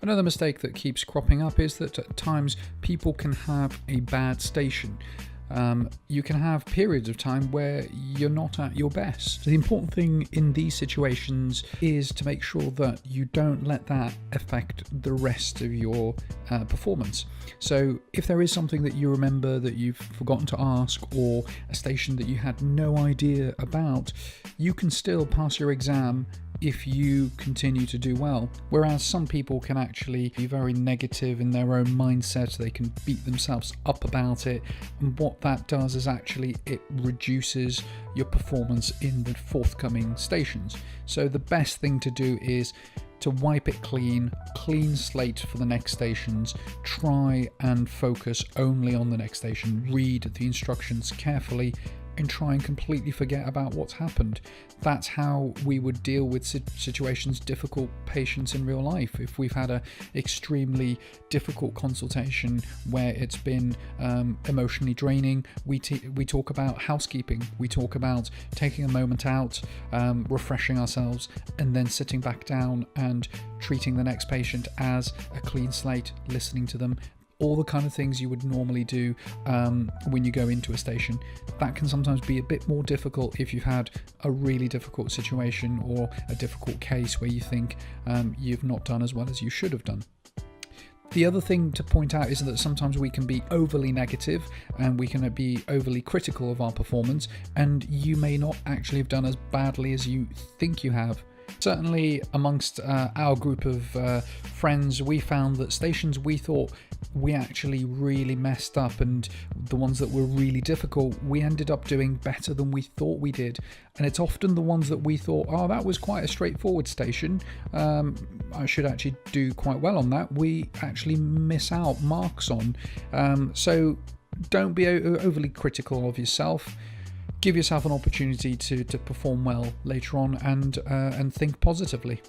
Another mistake that keeps cropping up is that at times people can have a bad station. You can have periods of time where you're not at your best. The important thing in these situations is to make sure that you don't let that affect the rest of your performance. So if there is something that you remember that you've forgotten to ask, or a station that you had no idea about, you can still pass your exam if you continue to do well. Whereas some people can actually be very negative in their own mindset, they can beat themselves up about it, and what that does is actually it reduces your performance in the forthcoming stations. So the best thing to do is to wipe it clean slate for the next stations. Try and focus only on the next station, read the instructions carefully, and try and completely forget about what's happened. That's how we would deal with situations, difficult patients in real life. If we've had a extremely difficult consultation where it's been emotionally draining, we talk about housekeeping. We talk about taking a moment out, refreshing ourselves, and then sitting back down and treating the next patient as a clean slate, listening to them. All the kind of things you would normally do when you go into a station. That can sometimes be a bit more difficult if you've had a really difficult situation or a difficult case where you think you've not done as well as you should have done. The other thing to point out is that sometimes we can be overly negative and we can be overly critical of our performance, and you may not actually have done as badly as you think you have. Certainly amongst our group of friends, we found that stations we thought we actually really messed up, and the ones that were really difficult, we ended up doing better than we thought we did. And it's often the ones that we thought, oh, that was quite a straightforward station, I should actually do quite well on that, we actually miss out marks on. So don't be overly critical of yourself. Give yourself an opportunity to perform well later on, and think positively.